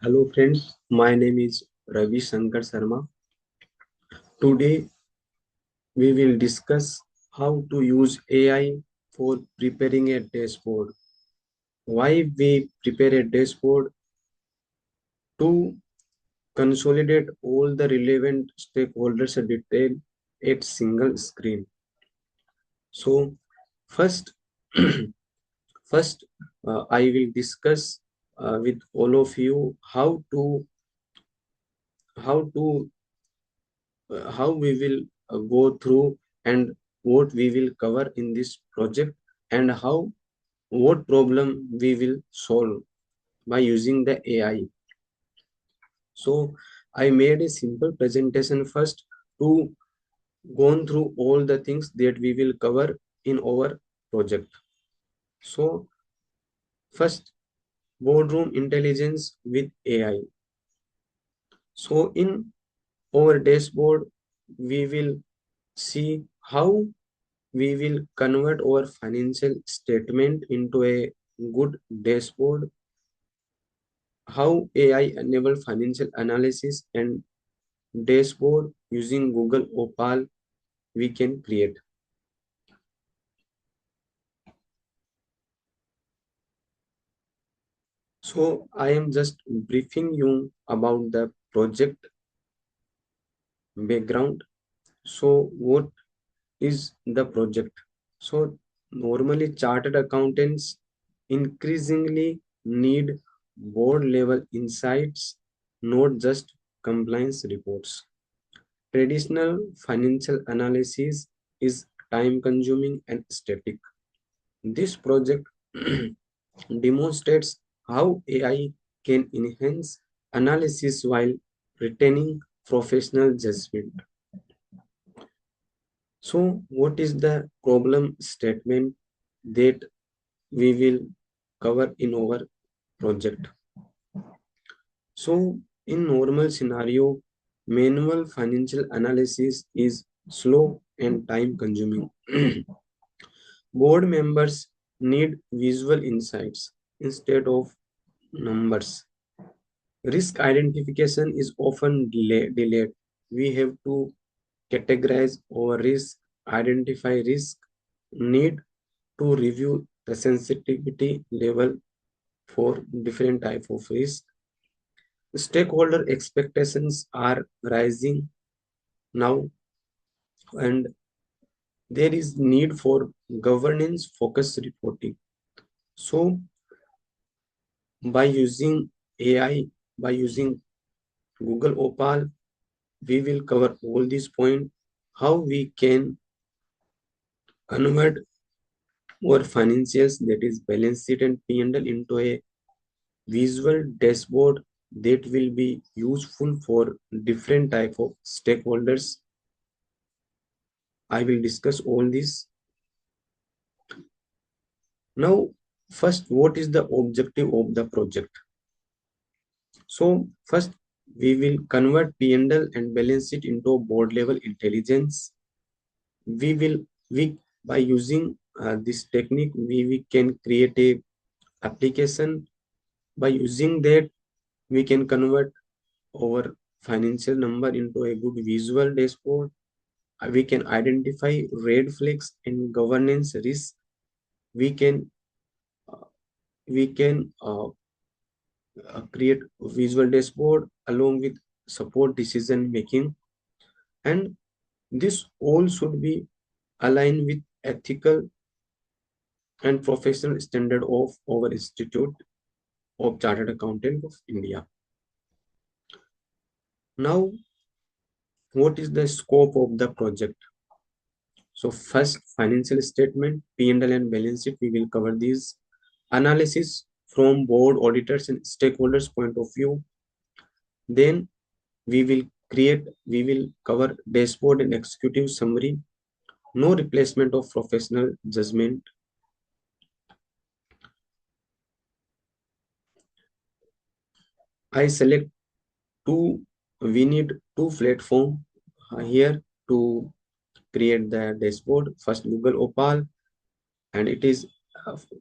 Hello friends, my name is Ravi Shankar Sharma. Today we will discuss how to use AI for preparing a dashboard. Why we prepare a dashboard to consolidate all the relevant stakeholders detail at single screen. So first, first I will discuss with all of you how to how we will go through and what we will cover in this project and how what problem we will solve by using the AI. So I made a simple presentation first to go through all the things that we will cover in our project. So first, boardroom intelligence with AI. So in our dashboard, we will see how we will convert our financial statement into a good dashboard, how AI enable financial analysis and dashboard using Google Opal we can create. So I am just briefing you about the project background. So what is the project? So normally chartered accountants increasingly need board level insights, not just compliance reports. Traditional financial analysis is time consuming and static. This project demonstrates how AI can enhance analysis while retaining professional judgment. So, what is the problem statement that we will cover in our project? So, in normal scenario, manual financial analysis is slow and time consuming. Board members need visual insights instead of numbers. Risk identification is often delayed. We have to categorize our risk, identify risk, need to review the sensitivity level for different type of risk. Stakeholder expectations are rising now, and there is need for governance focused reporting. So by using AI, by using Google Opal, we will cover all these points, how we can convert our financials, that is balance sheet and P&L, into a visual dashboard that will be useful for different type of stakeholders. I will discuss all this. Now, first, what is the objective of the project? So, first, we will convert P&L and balance sheet into board level intelligence. We will, we by using this technique, we can create a application. By using that, we can convert our financial number into a good visual dashboard. We can identify red flags and governance risk. We can uh, we can create a visual dashboard along with support decision making, and this all should be aligned with ethical and professional standard of our Institute of Chartered Accountant of India. Now, what is the scope of the project? So first, financial statement, P&L and balance sheet, we will cover these. Analysis from board auditors and stakeholders point of view. Then we will cover dashboard and executive summary. No replacement of professional judgment. I select two, we need two platform here to create the dashboard. First, Google Opal, and it is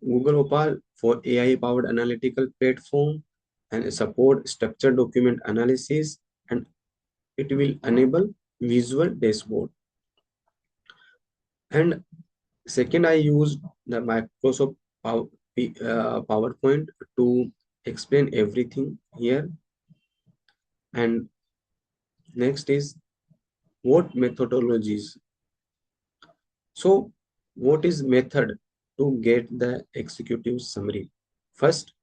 Google Opal for AI powered analytical platform. and support structured document analysis, and it will enable visual dashboard. And second, I used the Microsoft PowerPoint to explain everything here. And next is what methodologies. So what is method to get the executive summary? First,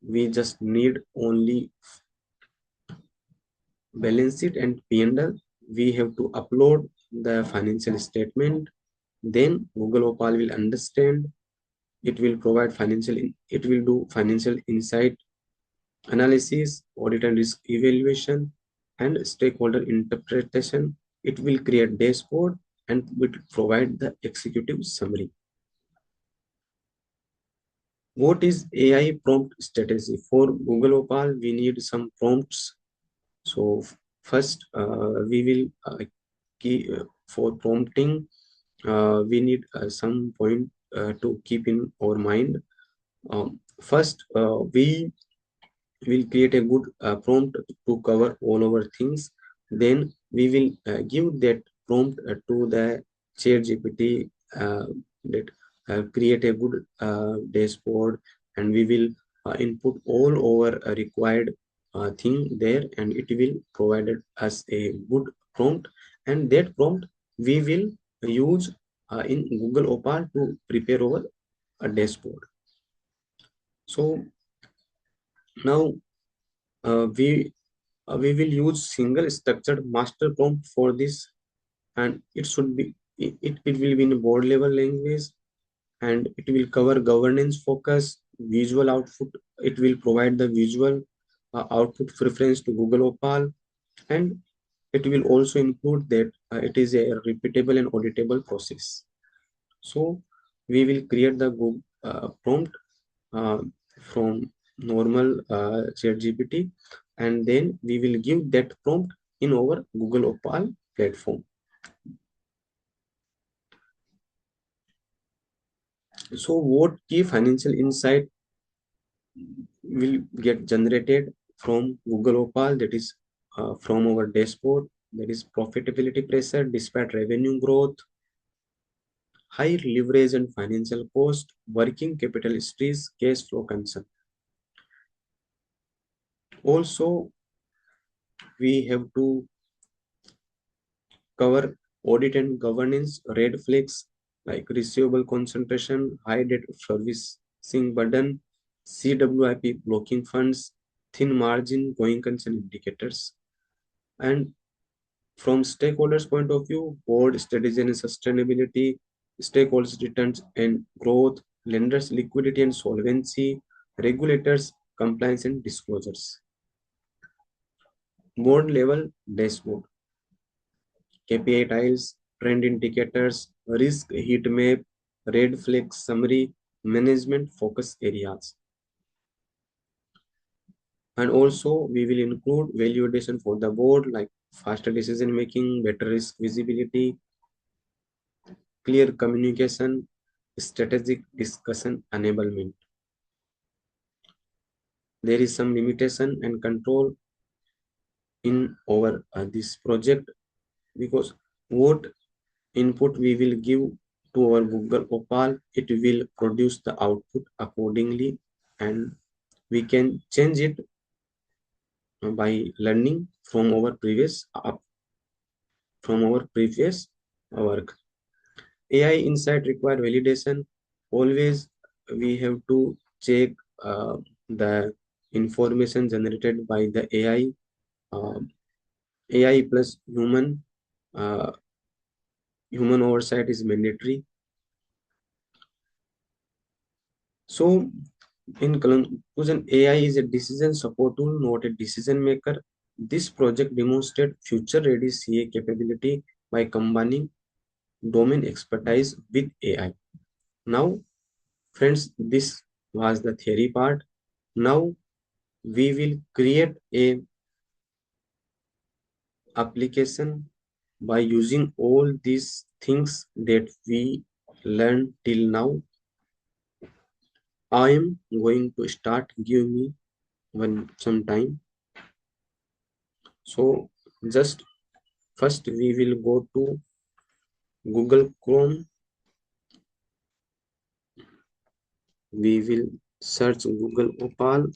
we just need only balance sheet and P&L. We have to upload the financial statement. Then Google Opal will understand. It will provide it will do financial insight analysis, audit and risk evaluation, and stakeholder interpretation. It will create dashboard and will provide the executive summary. What is AI prompt strategy? For Google Opal, we need some prompts. So first, we will for prompting, we need some point to keep in our mind. First, we will create a good prompt to cover all our things. Then we will give that prompt to the ChatGPT that create a good dashboard, and we will input all our required thing there, and it will provide us a good prompt, and that prompt we will use in Google Opal to prepare our dashboard. So now we will use single structured master prompt for this, and it should be it will be in board level language, and it will cover governance focus, visual output. It will provide the visual output preference to Google Opal, and it will also include that it is a repeatable and auditable process. So we will create the Google prompt uh, from normal ChatGPT, and then we will give that prompt in our Google Opal platform. So what key financial insight will get generated from Google Opal, that is from our dashboard, that is profitability pressure despite revenue growth, high leverage and financial cost, working capital stress, cash flow concern. Also, we have to cover audit and governance, red flags like receivable concentration, high debt servicing burden, CWIP blocking funds, thin margin, going concern indicators. And from stakeholders' point of view, board strategy and sustainability, stakeholders' returns and growth, lenders' liquidity and solvency, regulators' compliance and disclosures. Board level dashboard, KPI tiles, trend indicators, risk heat map, red flag summary, management focus areas. And also we will include value addition for the board like faster decision making, better risk visibility, clear communication, strategic discussion enablement. There is some limitation and control in our this project, because what input we will give to our Google Opal, it will produce the output accordingly, and we can change it by learning from our previous work. AI insight require validation. Always we have to check the information generated by the AI. AI plus uh, human oversight is mandatory. So in conclusion, AI is a decision support tool, not a decision maker. This project demonstrates future-ready CA capability by combining domain expertise with AI. Now, friends, this was the theory part. Now, we will create a application by using all these things that we learned till now. I am going to start. Give me some time. So just first we will go to Google Chrome. We will search Google Opal.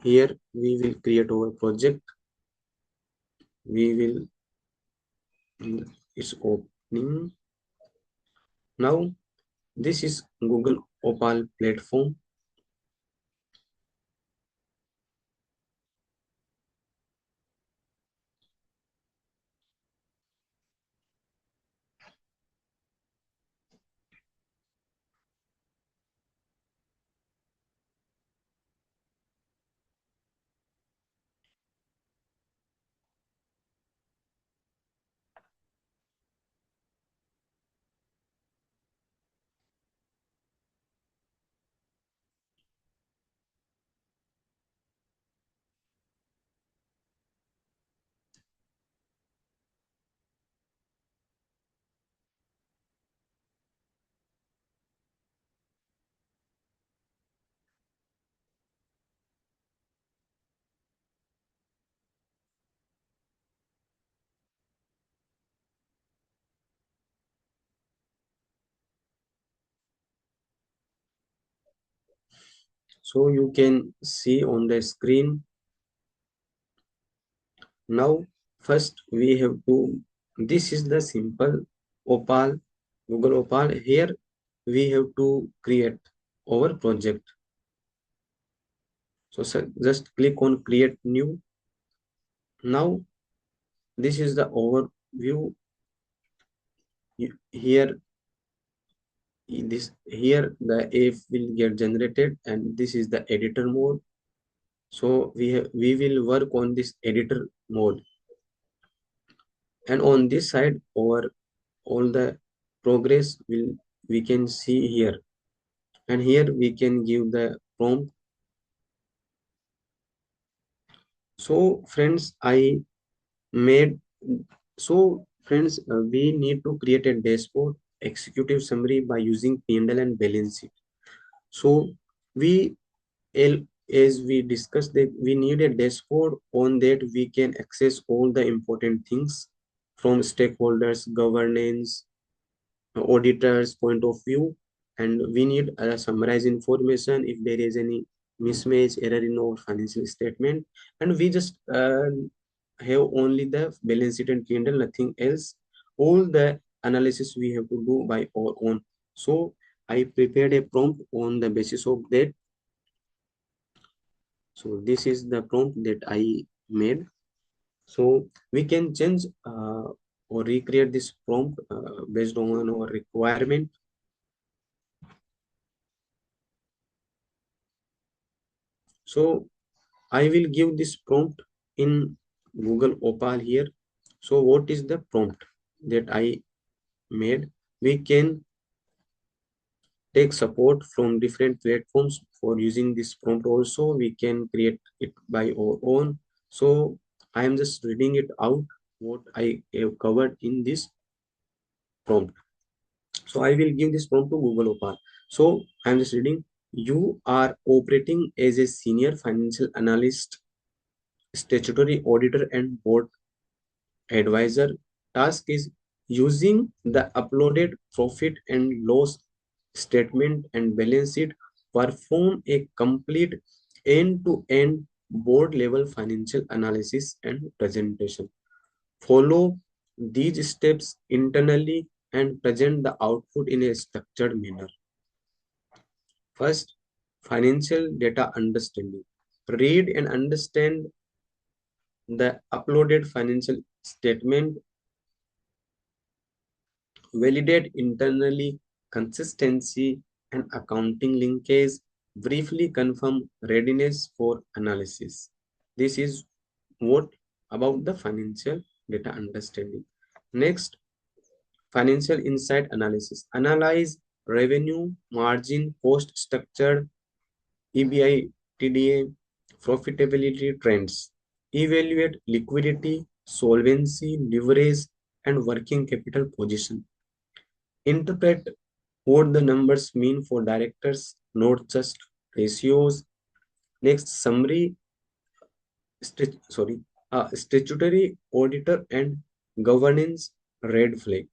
Here we will create our project. We will, it's opening. Now this is Google Opal platform. So you can see on the screen. Now first we have to, this is the simple Opal, Google Opal. Here we have to create our project. So just click on create new. Now this is the overview. Here the app will get generated, and this is the editor mode. So we will work on this editor mode, and on this side our all the progress will we can see here, and here we can give the prompt. So friends, I made, so friends, we need to create a dashboard executive summary by using P&L and balance sheet. So we as we discussed that we need a dashboard. On that we can access all the important things from stakeholders, governance, auditor's point of view, and we need a summarized information if there is any mismatch error in our financial statement, and we just have only the balance sheet and P&L, nothing else. All the analysis we have to do by our own. So I prepared a prompt on the basis of that. So this is the prompt that I made. So we can change or recreate this prompt based on our requirement. So I will give this prompt in Google Opal here. So what is the prompt that I made? We can take support from different platforms for using this prompt also. We can create it by our own. So I am just reading it out what I have covered in this prompt. So I will give this prompt to Google Opal. So I am just reading. You are operating as a senior financial analyst, statutory auditor, and board advisor. Task is using the uploaded profit and loss statement and balance sheet, perform a complete end-to-end board level financial analysis and presentation. Follow these steps internally and present the output in a structured manner. First, financial data understanding. Read and understand the uploaded financial statement, validate internally consistency and accounting linkage, briefly confirm readiness for analysis. This is what about the financial data understanding. Next, financial insight analysis. Analyze revenue, margin, cost structure, EBI, TDA, profitability trends. Evaluate liquidity, solvency, leverage, and working capital position. Interpret what the numbers mean for directors, not just ratios. Next, summary, statutory auditor and governance red flag.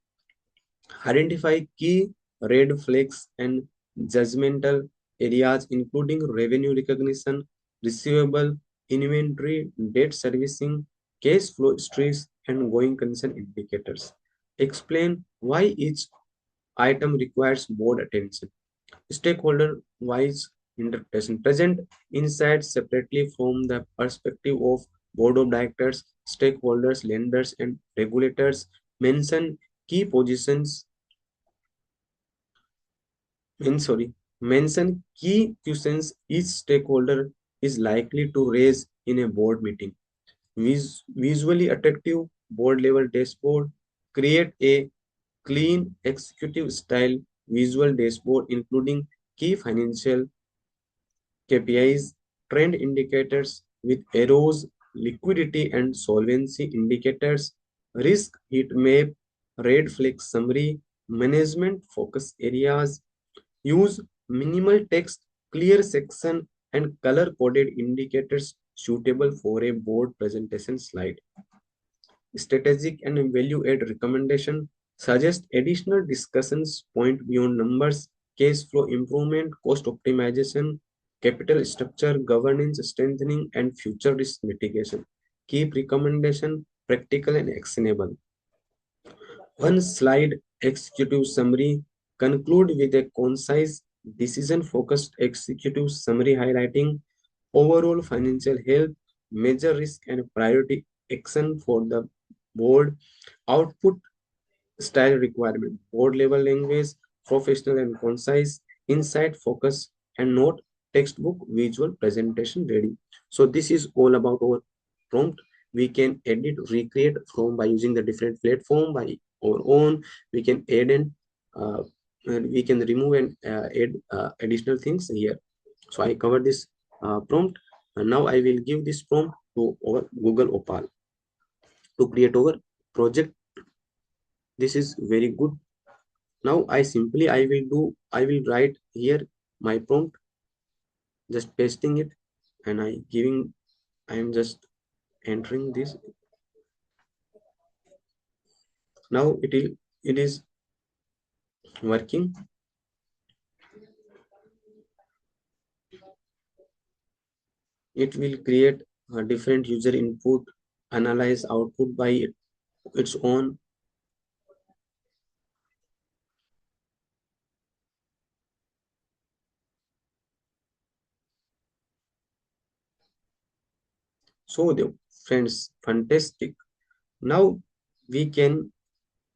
Identify key red flags and judgmental areas, including revenue recognition, receivable, inventory, debt servicing, cash flow stress, and going concern indicators. Explain why each item requires board attention. Stakeholder wise interpretation. Present insights separately from the perspective of board of directors, stakeholders, lenders, and regulators. Mention key positions sorry, mention key questions each stakeholder is likely to raise in a board meeting. Visually attractive board level dashboard. Create a clean executive style visual dashboard including key financial KPIs, trend indicators with arrows, liquidity and solvency indicators, risk heat map, red flag summary, management focus areas. Use minimal text, clear section, and color coded indicators suitable for a board presentation slide. Strategic and value add recommendation suggest additional discussions point beyond numbers, cash flow improvement, cost optimization, capital structure, governance strengthening, and future risk mitigation. Keep recommendation practical and actionable. One slide executive summary. Conclude with a concise, decision focused executive summary highlighting overall financial health, major risk, and priority action for the board. Output style requirement, board level language, professional and concise, insight focus, and note textbook visual presentation ready. So this is all about our prompt. We can edit, recreate from by using the different platform by our own. We can add and we can remove and add additional things here. So I covered this prompt, and now I will give this prompt to our Google Opal to create our project. This is very good. Now I will write here my prompt, just pasting it, and I am just entering this. Now it is working. It will create a different user input, analyze output by its own. So the friends, fantastic. Now we can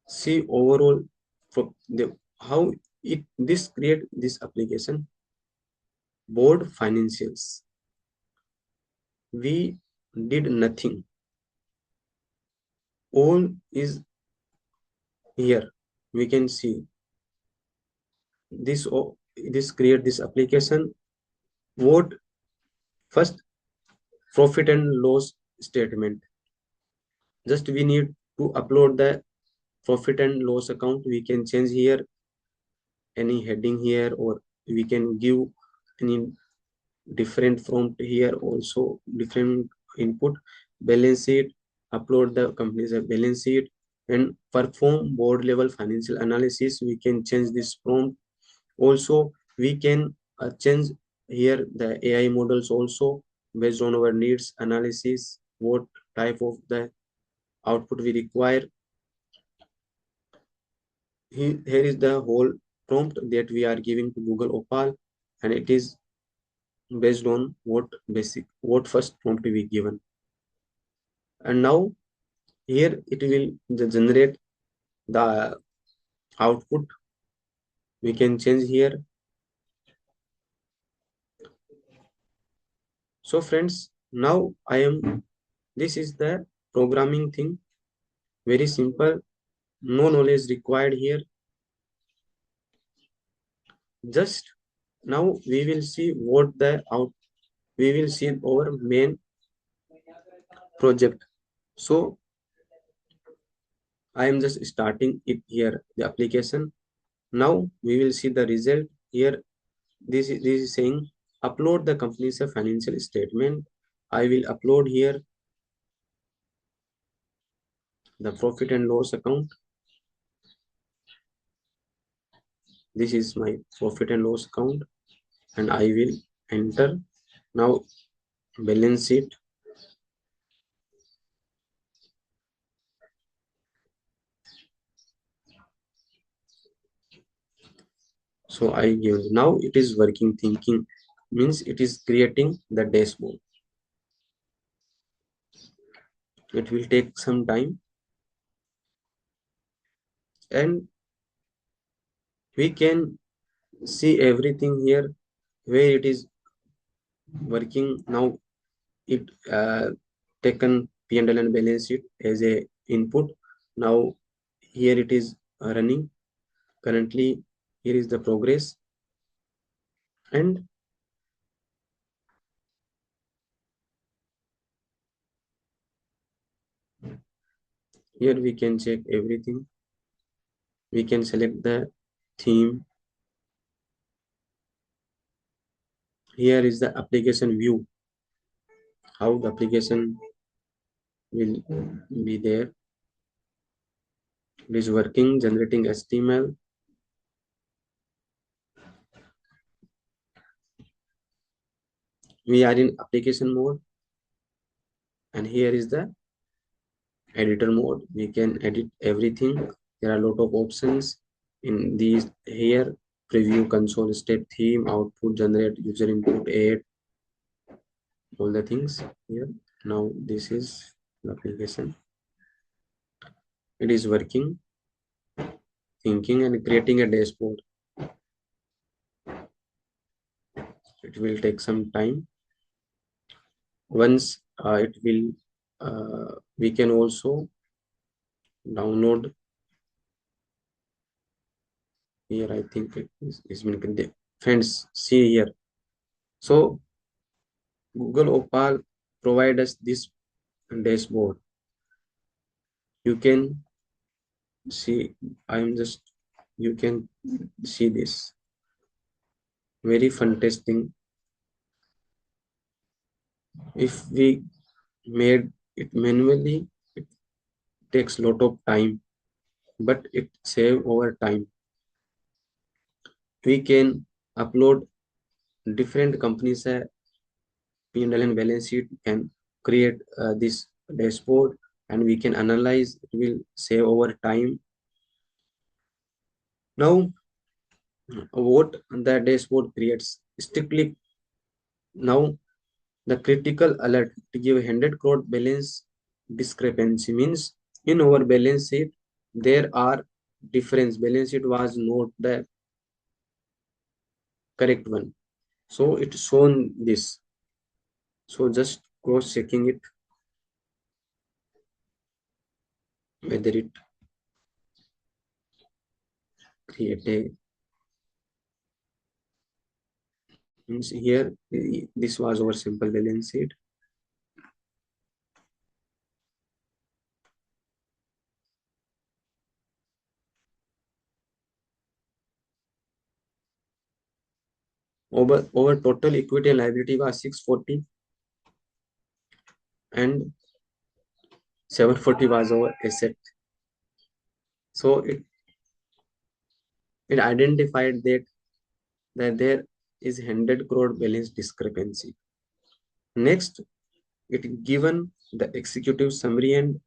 see overall from the how it this create this application. Board financials. We did nothing. All is here. We can see this. This create this application. What first, profit and loss statement. Just we need to upload the profit and loss account. We can change here any heading here, or we can give any different prompt here, also different input. Balance sheet, upload the company's balance sheet, and perform board level financial analysis. We can change this prompt. Also we can change here the AI models also based on our needs analysis, what type of the output we require. Here is the whole prompt that we are giving to Google Opal, and it is based on what first prompt we given. And now here it will generate the output. We can change here. So friends, now this is the programming thing, very simple, no knowledge required here. Just now we will see we will see our main project. So I am just starting it here, the application. Now we will see the result here. This is saying upload the company's financial statement. I will upload here the profit and loss account. This is my profit and loss account, and I will enter now balance sheet. So I give, now it is working. Thinking means it is creating the dashboard. It will take some time, and we can see everything here where it is working. Now it taken P&L and balance sheet as a input. Now here it is running currently. Here is the progress, and here we can check everything. We can select the theme. Here is the application view, how the application will be there. It is working, generating HTML. We are in application mode, and here is the editor mode. We can edit everything. There are a lot of options in these here. Preview, console, step, theme, output, generate, user input, add, all the things here. Now this is the application. It is working, thinking, and creating a dashboard. It will take some time. Once it will, we can also download here. I think it is been, friends, see here. So Google Opal provide us this dashboard. You can see, I'm just, you can see this very fun testing. If we made it manually, it takes lot of time, but it save over time. We can upload different companies P&L and balance sheet, can create this dashboard, and we can analyze. It will save over time. Now what the dashboard creates strictly. Now the critical alert to give 100 crore balance discrepancy means in our balance sheet there are difference. Balance sheet was not the correct one, so it's shown this. So just cross checking it whether it create a means here. This was our simple balance sheet. Over total equity and liability was 640, and 740 was our asset. So it identified that there is 100 crore balance discrepancy. Next, it given the executive summary, and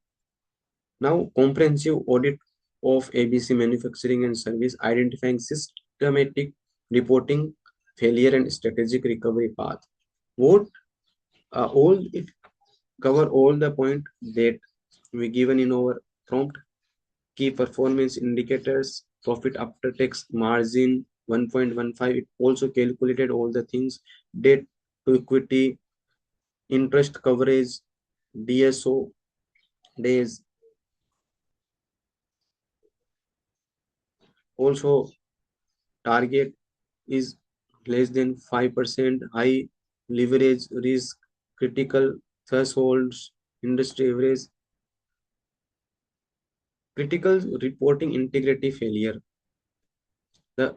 now comprehensive audit of ABC manufacturing and service, identifying systematic reporting failure and strategic recovery path. What all it cover all the point that we given in our prompt. Key performance indicators, profit after tax margin 1.15. It also calculated all the things, debt to equity, interest coverage, DSO days. Also target is less than 5%, high leverage risk, critical thresholds, industry average, critical reporting integrity failure. The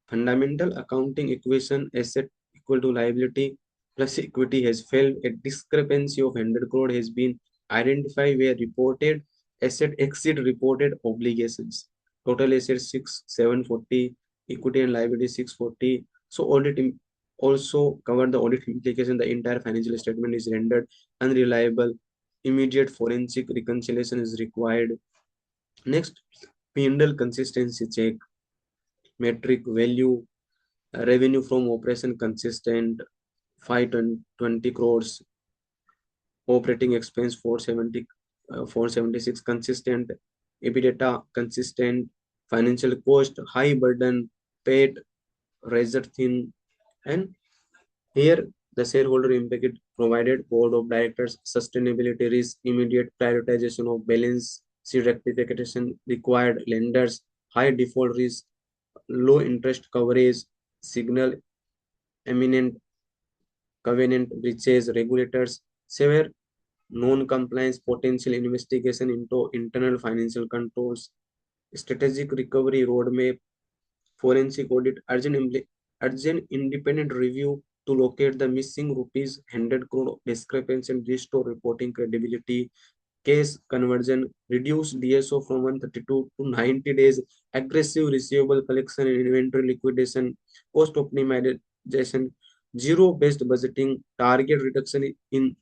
fundamental accounting equation, asset equal to liability plus equity has failed. A discrepancy of 100 crore has been identified where reported asset exceed reported obligations. Total assets 740, equity and liability 640. So also cover the audit implication. The entire financial statement is rendered unreliable. Immediate forensic reconciliation is required. Next, P&L consistency check. Metric value, revenue from operation consistent, 520 crores. Operating expense 470, 476 consistent. EBITDA consistent. Financial cost high burden, paid razor thin. And here the shareholder impact provided board of directors sustainability risk, immediate prioritization of balance sheet rectification required, lenders high default risk, low interest coverage, signal imminent covenant breaches, regulators severe non-compliance, potential investigation into internal financial controls, strategic recovery roadmap, forensic audit, urgent independent review to locate the missing rupees 100 crore discrepancy and restore reporting credibility, case conversion, reduce DSO from 132 to 90 days, aggressive receivable collection and inventory liquidation, cost optimization, zero-based budgeting, target reduction in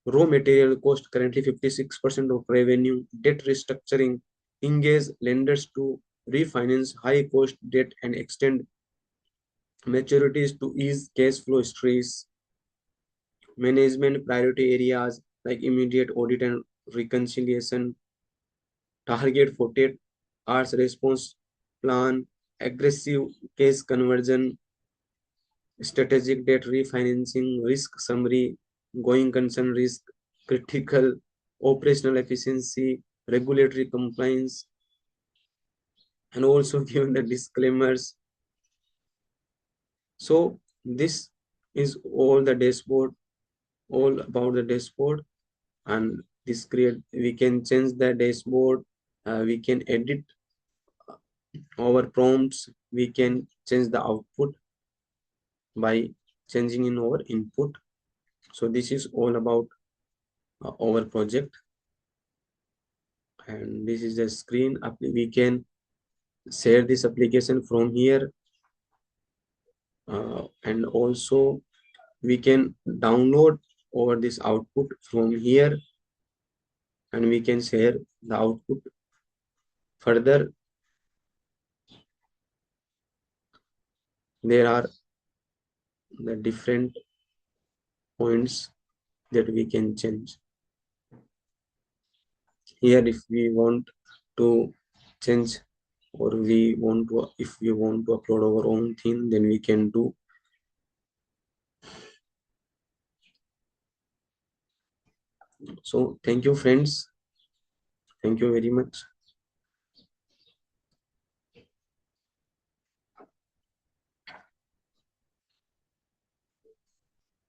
raw material cost, currently 56% of revenue, debt restructuring, engage lenders to refinance high cost debt and extend maturities to ease cash flow stress, management priority areas like immediate audit and reconciliation, target 48 hours response plan, aggressive case conversion, strategic debt refinancing, risk summary, going concern risk, critical operational efficiency, regulatory compliance, and also given the disclaimers. So this is all the dashboard, all about the dashboard, and this create we can change the dashboard, we can edit our prompts, we can change the output by changing in our input. So this is all about our project, and this is the screen. We can share this application from here, and also we can download over this output from here, and we can share the output further. There are the different points that we can change here. If we want to change, or we want to, if we want to upload our own thing, then we can do. So thank you friends, thank you very much.